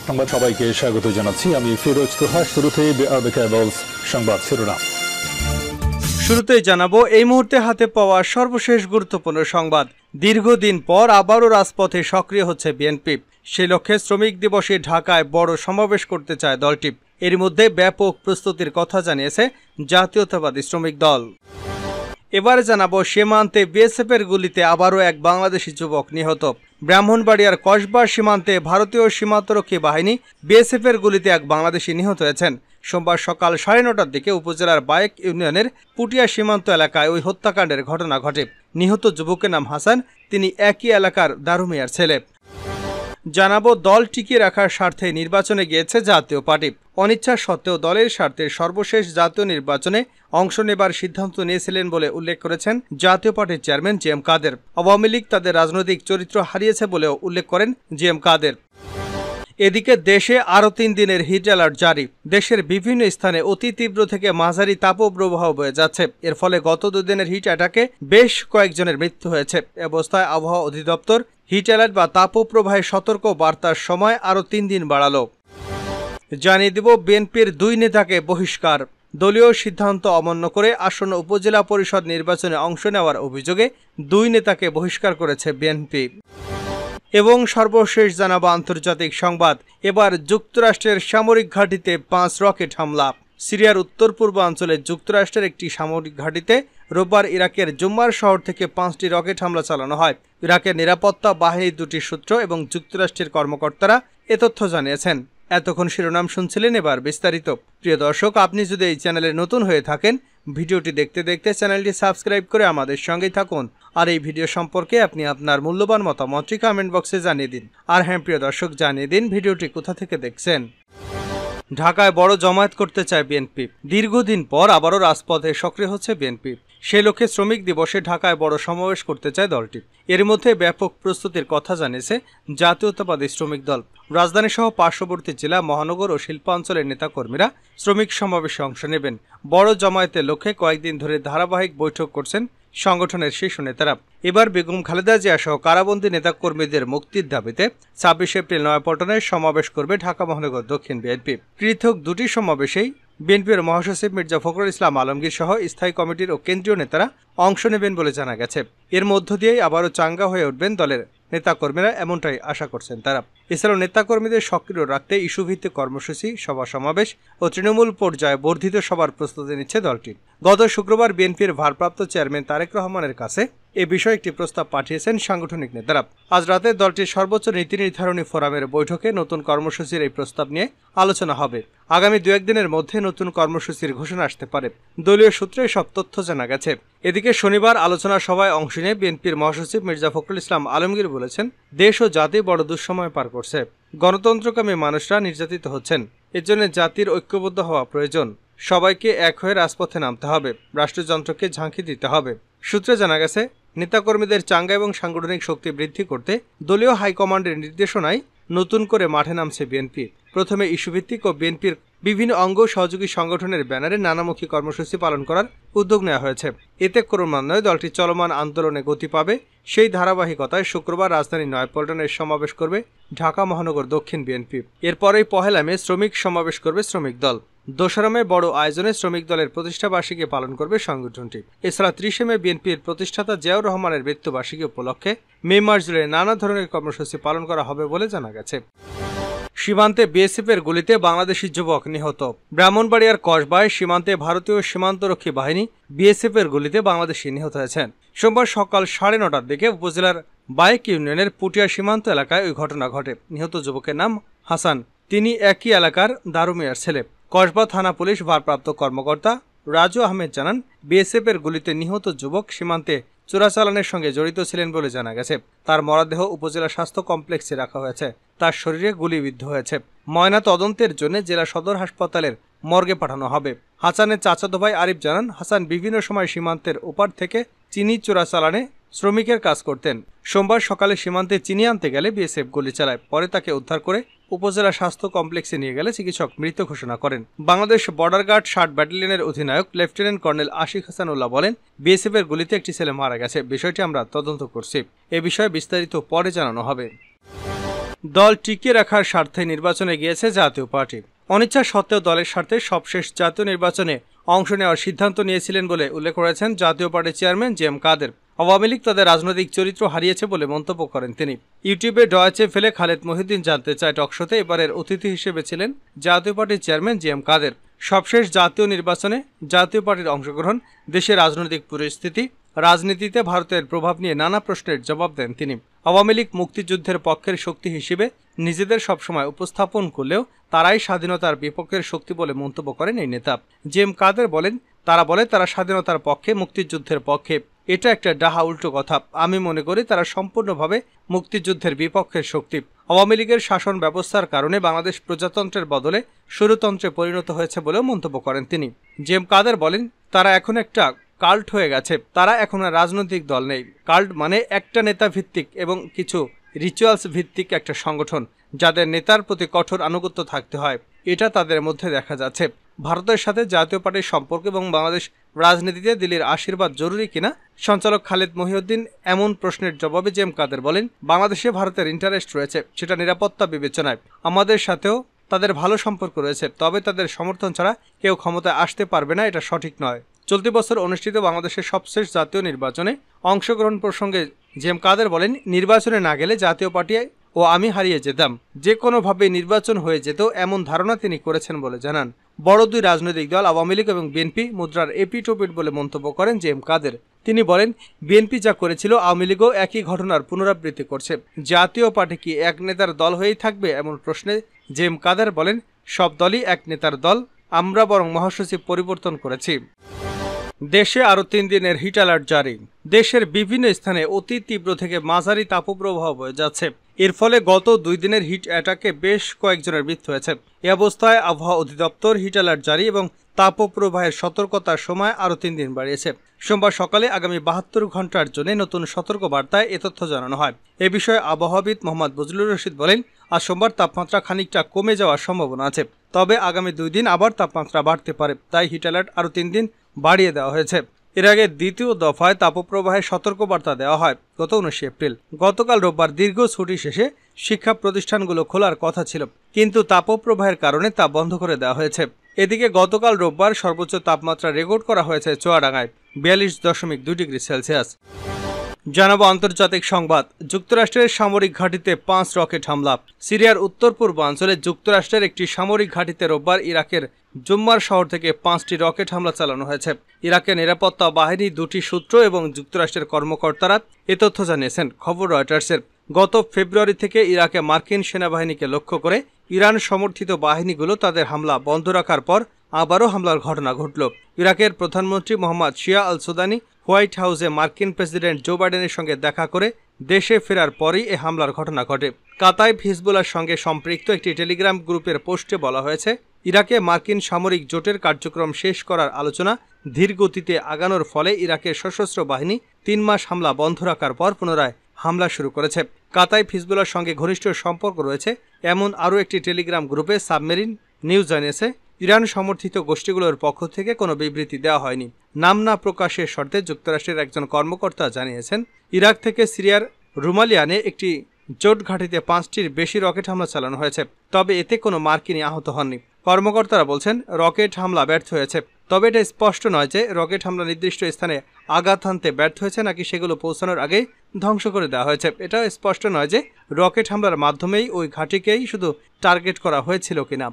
সংবাদ সবাইকে স্বাগত জানাচ্ছি আমি ফিরোজ তোহা। শুরুতেই সংবাদ শিরোনাম। শুরুতেই জানাবো এই মুহূর্তে হাতে পাওয়া সর্বশেষ গুরুত্বপূর্ণ সংবাদ। দীর্ঘদিন পর আবারও রাজপথে সক্রিয় হচ্ছে বিএনপি। সেই লক্ষ্যে শ্রমিক দিবসে ঢাকায় বড় সমাবেশ করতে চায় দলটি। এর মধ্যে ব্যাপক প্রস্তুতির কথা জানিয়েছে জাতীয়তাবাদী শ্রমিক দল। এবারে জানাবো সীমান্তে বিএসএফের গুলিতে আবারও এক বাংলাদেশি যুবক নিহত। ব্রাহ্মণবাড়িয়ার কসবা সীমান্তে ভারতীয় সীমান্তরক্ষী বাহিনী বিএসএফের গুলিতে এক বাংলাদেশি নিহত হয়েছেন। সোমবার সকাল 9:30টার দিকে উপজেলার বায়েক ইউনিয়নের পুটিয়া সীমান্ত এলাকায় ওই হত্যাকাণ্ডের ঘটনা ঘটে। নিহত যুবকের নাম হাসান, তিনি একই এলাকার দারুমিয়ার ছেলে। জানাবো দল টিকিয়ে রাখার স্বার্থে নির্বাচনে গিয়েছে জাতীয় পার্টি। অনিচ্ছা সত্ত্বেও দলের স্বার্থে সর্বশেষ জাতীয় নির্বাচনে অংশ নেবার সিদ্ধান্ত নিয়েছিলেন বলে উল্লেখ করেছেন জাতীয় পার্টির চেয়ারম্যান জি.এম. কাদের। আওয়ামী লীগ তাদের রাজনৈতিক চরিত্র হারিয়েছে বলেও উল্লেখ করেন জি.এম. কাদের। এদিকে দেশে আরও 3 দিনের হিট অ্যালার্ট জারি। দেশের বিভিন্ন স্থানে অতি তীব্র থেকে মাঝারি তাপপ্রবাহ বয়ে যাচ্ছে। এর ফলে গত 2 দিনের হিট অ্যাটাকে বেশ কয়েকজনের মৃত্যু হয়েছে। এ অবস্থায় আবহাওয়া অধিদপ্তর হিট অ্যালার্ট বা তাপপ্রবাহের সতর্ক বার্তার সময় আরও 3 দিন বাড়ালো। জানিয়ে দিব বিএনপির 2 নেতাকে বহিষ্কার। দলীয় সিদ্ধান্ত অমান্য করে আসন্ন উপজেলা পরিষদ নির্বাচনে অংশ নেওয়ার অভিযোগে 2 নেতাকে বহিষ্কার করেছে বিএনপি। এবং সর্বশেষ জানাবো আন্তর্জাতিক সংবাদ। এবার যুক্তরাষ্ট্রের সামরিক ঘাঁটিতে 5 রকেট হামলা। সিরিয়ার উত্তর পূর্বাঞ্চলে যুক্তরাষ্ট্রের একটি সামরিক ঘাঁটিতে রোববার ইরাকের জুম্মার শহর থেকে 5টি রকেট হামলা চালানো হয়। ইরাকের নিরাপত্তা বাহিনীর 2টি সূত্র এবং যুক্তরাষ্ট্রের কর্মকর্তারা এ তথ্য জানিয়েছেন। এতক্ষণ শিরোনাম শুনছিলেন, এবার বিস্তারিত। প্রিয় দর্শক, আপনি যদি এই চ্যানেলে নতুন হয়ে থাকেন, ভিডিওটি দেখতে দেখতে চ্যানেলটি সাবস্ক্রাইব করে আমাদের সঙ্গেই থাকুন। আর এই ভিডিও সম্পর্কে আপনি আপনার মূল্যবান মতামতটি কমেন্ট বক্সে জানিয়ে দিন। আর হ্যাঁ প্রিয় দর্শক, জানিয়ে দিন ভিডিওটি কোথা থেকে দেখছেন। ঢাকায় বড় জমায়েত করতে চায় বিএনপি। দীর্ঘদিন পর আবারও রাজপথে সক্রিয় হচ্ছে বিএনপি। সেই লক্ষ্যে শ্রমিক দিবসে ঢাকায় বড় সমাবেশ করতে চায় দলটি। এর মধ্যে ব্যাপক প্রস্তুতির কথা জানিয়েছে জাতীয়তাবাদী শ্রমিক দল। রাজধানী সহ পার্শ্ববর্তী জেলা, মহানগর ও শিল্পাঞ্চলের নেতাকর্মীরা শ্রমিক সমাবেশে অংশ নেবেন। বড় জমায়েতের লক্ষ্যে কয়েকদিন ধরে ধারাবাহিক বৈঠক করছেন সংগঠনের শীর্ষ নেতারা। এবার বেগম খালেদা জিয়া সহ কারাবন্দী নেতাকর্মীদের মুক্তির দাবিতে 26 এপ্রিল নয়াপল্টনে সমাবেশ করবে ঢাকা মহানগর দক্ষিণ বিএনপি। পৃথক 2টি সমাবেশেই বিএনপির মহাসচিব মির্জা ফখরুল ইসলাম আলমগীর সহ স্থায়ী কমিটির ও কেন্দ্রীয় নেতারা অংশ নেবেন বলে জানা গেছে। এর মধ্য দিয়েই আবারও চাঙ্গা হয়ে উঠবেন দলের নেতাকর্মীরা, এমনটাই আশা করছেন তারা। এছাড়াও নেতাকর্মীদের সক্রিয় রাখতে ইস্যুভিত্তিক কর্মসূচি, সভা সমাবেশ ও তৃণমূল পর্যায়ে বর্ধিত সভার প্রস্তুতি নিচ্ছে দলটি। গত শুক্রবার বিএনপির ভারপ্রাপ্ত চেয়ারম্যান তারেক রহমানের কাছে এ বিষয়ে একটি প্রস্তাব পাঠিয়েছেন সাংগঠনিক নেতারা। আজ রাতে দলটির সর্বোচ্চ নীতি নির্ধারণী ফোরামের বৈঠকে নতুন কর্মসূচির এই প্রস্তাব নিয়ে আলোচনা হবে। আগামী 2-1 দিনের মধ্যে নতুন কর্মসূচির ঘোষণা আসতে পারে। দলীয় সূত্রে সব তথ্য জানা গেছে। এদিকে শনিবার আলোচনা সভায় অংশ নিয়ে বিএনপির মহাসচিব মির্জা ফখরুল ইসলাম আলমগীর বলেছেন, দেশ ও জাতি বড় দুঃসময় পার করছে। গণতন্ত্রকামী মানুষরা নির্যাতিত হচ্ছেন। এর জন্য জাতির ঐক্যবদ্ধ হওয়া প্রয়োজন। সবাইকে এক হয়ে রাজপথে নামতে হবে। রাষ্ট্রযন্ত্রকে ঝাঁকি দিতে হবে। সূত্রে জানা গেছে, নেতাকর্মীদের চাঙ্গা এবং সাংগঠনিক শক্তি বৃদ্ধি করতে দলীয় হাইকমান্ডের নির্দেশনায় নতুন করে মাঠে নামছে বিএনপি। প্রথমে ইস্যুভিত্তিক ও বিএনপির বিভিন্ন অঙ্গ সহযোগী সংগঠনের ব্যানারে নানামুখী কর্মসূচি পালন করার উদ্যোগ নেওয়া হয়েছে। এতে ক্রমান্বয়ে দলটি চলমান আন্দোলনে গতি পাবে। সেই ধারাবাহিকতায় শুক্রবার রাজধানী নয়াপল্টনের সমাবেশ করবে ঢাকা মহানগর দক্ষিণ বিএনপি। এরপরেই 1 মে শ্রমিক সমাবেশ করবে শ্রমিক দল। 2 মে বড় আয়োজনে শ্রমিক দলের প্রতিষ্ঠাবার্ষিকী পালন করবে সংগঠনটি। এছাড়া 30 মে বিএনপির প্রতিষ্ঠাতা জিয়াউর রহমানের মৃত্যুবার্ষিকী উপলক্ষে মে মাস জুড়ে নানা ধরনের কর্মসূচি পালন করা হবে বলে জানা গেছে। সীমান্তে বিএসএফের গুলিতে বাংলাদেশি যুবক নিহত। ব্রাহ্মণবাড়িয়ার কসবায় সীমান্তে ভারতীয় সীমান্তরক্ষী বাহিনী বিএসএফের গুলিতে বাংলাদেশি নিহত হয়েছেন। সোমবার সকাল 9:30টার দিকে উপজেলার বায়েক ইউনিয়নের পুটিয়া সীমান্ত এলাকায় ওই ঘটনা ঘটে। নিহত যুবকের নাম হাসান, তিনি একই এলাকার দারুমিয়ার ছেলে। কসবা থানা পুলিশ ভারপ্রাপ্ত কর্মকর্তা রাজু আহমেদ জানান, বিএসএফের গুলিতে নিহত যুবক সীমান্তে চোরাচালানের সঙ্গে জড়িত ছিলেন বলে জানা গেছে। তার মরদেহ উপজেলা স্বাস্থ্য কমপ্লেক্সে রাখা হয়েছে। তার শরীরে গুলিবিদ্ধ হয়েছে। ময়না তদন্তের জন্য জেলা সদর হাসপাতালের মর্গে পাঠানো হবে। হাসানের চাচাতো ভাই আরিফ জানান, হাসান বিভিন্ন সময় সীমান্তের ওপার থেকে চিনি চোরাচালানে শ্রমিকের কাজ করতেন। সোমবার সকালে সীমান্তে চিনি আনতে গেলে বিএসএফ গুলি চালায়। পরে তাকে উদ্ধার করে উপজেলা স্বাস্থ্য কমপ্লেক্সে নিয়ে গেলে চিকিৎসক মৃত ঘোষণা করেন। বাংলাদেশ বর্ডার গার্ড 60 ব্যাটালিয়নের অধিনায়ক লেফটেন্যান্ট কর্নেল আশিক হাসান উল্লাহ বলেন, বিএসএফের গুলিতে একটি ছেলে মারা গেছে। বিষয়টি আমরা তদন্ত করছি। এ বিষয়ে বিস্তারিত পরে জানানো হবে। দল টিকিয়ে রাখার স্বার্থে নির্বাচনে গিয়েছে জাতীয় পার্টি। অনিচ্ছা সত্ত্বেও দলের স্বার্থে সবশেষ জাতীয় নির্বাচনে অংশ নেওয়ার সিদ্ধান্ত নিয়েছিলেন বলে উল্লেখ করেছেন জাতীয় পার্টির চেয়ারম্যান জি এম কাদের। আওয়ামী লীগ তাদের রাজনৈতিক চরিত্র হারিয়েছে বলে মন্তব্য করেন তিনি। ইউটিউবে ডয়েচে ফেলে খালেদ মহিউদ্দিন জানতে চায় টকশোতে এবারের অতিথি হিসেবে ছিলেন জাতীয় পার্টির চেয়ারম্যান জি এম কাদের। সবশেষ জাতীয় নির্বাচনে জাতীয় পার্টির অংশগ্রহণ, দেশের রাজনৈতিক পরিস্থিতি, রাজনীতিতে ভারতের প্রভাব নিয়ে নানা প্রশ্নের জবাব দেন তিনি। আওয়ামী লীগ মুক্তিযুদ্ধের পক্ষের শক্তি হিসেবে নিজেদের সবসময় উপস্থাপন করলেও তারাই স্বাধীনতার বিপক্ষের শক্তি বলে মন্তব্য করেন এই নেতা। জি এম কাদের বলেন, তারা স্বাধীনতার পক্ষে, মুক্তিযুদ্ধের পক্ষে। এটা একটা ডাহা উল্টো কথা। আমি মনে করি তারা সম্পূর্ণভাবে মুক্তিযুদ্ধের বিপক্ষের শক্তি। আওয়ামী লীগের শাসন ব্যবস্থার কারণে বাংলাদেশ প্রজাতন্ত্রের বদলে স্বৈরতন্ত্রে পরিণত হয়েছে বলেও মন্তব্য করেন তিনি। জি এম কাদের বলেন, তারা এখন একটা কাল্ট হয়ে গেছে, তারা এখন আর রাজনৈতিক দল নেই। কাল্ট মানে একটা নেতা ভিত্তিক এবং কিছু রিচুয়ালস ভিত্তিক একটা সংগঠন, যাদের নেতার প্রতি কঠোর আনুগত্য থাকতে হয়। এটা তাদের মধ্যে দেখা যাচ্ছে। ভারতের সাথে জাতীয় পার্টির সম্পর্ক এবং বাংলাদেশ রাজনীতিতে দিল্লির আশীর্বাদ জরুরি কিনা সঞ্চালক খালেদ মহিউদ্দিন এমন প্রশ্নের জবাবে জি এম কাদের বলেন, বাংলাদেশে ভারতের ইন্টারেস্ট রয়েছে, সেটা নিরাপত্তা বিবেচনায়। আমাদের সাথেও তাদের ভালো সম্পর্ক রয়েছে, তবে তাদের সমর্থন ছাড়া কেউ ক্ষমতায় আসতে পারবে না, এটা সঠিক নয়। চলতি বছর অনুষ্ঠিত বাংলাদেশের সবশেষ জাতীয় নির্বাচনে অংশগ্রহণ প্রসঙ্গে জি এম কাদের বলেন, নির্বাচনে না গেলে জাতীয় পার্টি ও আমি হারিয়ে যেতাম, যে কোনোভাবে নির্বাচন হয়ে যেত, এমন ধারণা তিনি করেছেন বলে জানান। বড় দুই রাজনৈতিক দল আওয়ামী লীগ এবং বিএনপি মুদ্রার এপিটোপিট বলে মন্তব্য করেন জি এম কাদের। তিনি বলেন, বিএনপি যা করেছিল আওয়ামী লীগও একই ঘটনার পুনরাবৃত্তি করছে। জাতীয় পার্টি কি এক নেতার দল হয়েই থাকবে? এমন প্রশ্নে জি এম কাদের বলেন, সব দলই এক নেতার দল, আমরা বরং মহাসচিব পরিবর্তন করেছি। দেশে আরও 3 দিনের হিট অ্যালার্ট জারি। দেশের বিভিন্ন স্থানে অতি তীব্র থেকে মাঝারি তাপপ্রবাহ বয়ে যাচ্ছে। এর ফলে গত 2 দিনের হিট অ্যাটাকে বেশ কয়েকজনের মৃত্যু হয়েছে। এ অবস্থায় আবহাওয়া অধিদপ্তর হিট অ্যালার্ট জারি এবং তাপপ্রবাহের সতর্কতার সময় আরও 3 দিন বাড়িয়েছে। সোমবার সকালে আগামী 72 ঘন্টার জন্য নতুন সতর্ক বার্তায় এ তথ্য জানানো হয়। এ বিষয়ে আবহাওয়াবিদ মোহাম্মদ বজলুর রশিদ বলেন, আজ সোমবার তাপমাত্রা খানিকটা কমে যাওয়ার সম্ভাবনা আছে, তবে আগামী 2 দিন আবার তাপমাত্রা বাড়তে পারে। তাই হিট অ্যালার্ট আরও 3 দিন বাড়িয়ে দেওয়া হয়েছে। এর আগে দ্বিতীয় দফায় তাপপ্রবাহের সতর্কবার্তা দেওয়া হয় গত 19 এপ্রিল। গতকাল রোববার দীর্ঘ ছুটি শেষে শিক্ষা প্রতিষ্ঠানগুলো খোলার কথা ছিল, কিন্তু তাপপ্রবাহের কারণে তা বন্ধ করে দেওয়া হয়েছে। এদিকে গতকাল রোববার সর্বোচ্চ তাপমাত্রা রেকর্ড করা হয়েছে চুয়াডাঙ্গায় 42.2 ডিগ্রি সেলসিয়াস। জানাবো আন্তর্জাতিক সংবাদ। যুক্তরাষ্ট্রের সামরিক ঘাঁটিতে 5 রকেট হামলা। সিরিয়ার উত্তর পূর্বাঞ্চলে যুক্তরাষ্ট্রের একটি সামরিক ঘাঁটিতে রোববার ইরাকের জুম্মার শহর থেকে 5টি রকেট হামলা চালানো হয়েছে। ইরাকের নিরাপত্তা বাহিনী, 2টি সূত্র এবং যুক্তরাষ্ট্রের কর্মকর্তারা এ তথ্য জানিয়েছেন খবর রয়টার্সের। গত ফেব্রুয়ারি থেকে ইরাকে মার্কিন সেনাবাহিনীকে লক্ষ্য করে ইরান সমর্থিত বাহিনীগুলো তাদের হামলা বন্ধ রাখার পর আবারও হামলার ঘটনা ঘটল। ইরাকের প্রধানমন্ত্রী মোহাম্মদ শিয়া আল সুদানি হোয়াইট হাউসে মার্কিন প্রেসিডেন্ট জো বাইডেনের সঙ্গে দেখা করে দেশে ফেরার পরই এই হামলার ঘটনা ঘটে। কাতাইব হিজবুল্লাহর সঙ্গে সম্পৃক্ত একটি টেলিগ্রাম গ্রুপের পোস্টে বলা হয়েছে, ইরাকে মার্কিন সামরিক জোটের কার্যক্রম শেষ করার আলোচনা ধীর গতিতে আগানোর ফলে ইরাকের সশস্ত্র বাহিনী 3 মাস হামলা বন্ধ রাখার পর পুনরায় হামলা শুরু করেছে। কাতাইব হিজবুল্লাহর সঙ্গে ঘনিষ্ঠ সম্পর্ক রয়েছে এমন আরও একটি টেলিগ্রাম গ্রুপে সাবমেরিন নিউজ জানিয়েছে, ইরান সমর্থিত গোষ্ঠীগুলোর পক্ষ থেকে কোনো বিবৃতি দেওয়া হয়নি। নাম না প্রকাশের শর্তে যুক্তরাষ্ট্রের একজন কর্মকর্তা জানিয়েছেন, ইরাক থেকে সিরিয়ার রুমালিয়ানে একটি জোট ঘাঁটিতে 5টির বেশি রকেট হামলা চালানো হয়েছে, তবে এতে কোনো মার্কিনী আহত হননি। কর্মকর্তারা বলছেন, রকেট হামলা ব্যর্থ হয়েছে, তবে এটা স্পষ্ট নয় যে রকেট হামলা নির্দিষ্ট স্থানে আঘাত হানতে ব্যর্থ হয়েছে নাকি সেগুলো পৌঁছানোর আগেই ধ্বংস করে দেওয়া হয়েছে। এটাও স্পষ্ট নয় যে রকেট হামলার মাধ্যমেই ওই ঘাঁটিকেই শুধু টার্গেট করা হয়েছিল কিনা।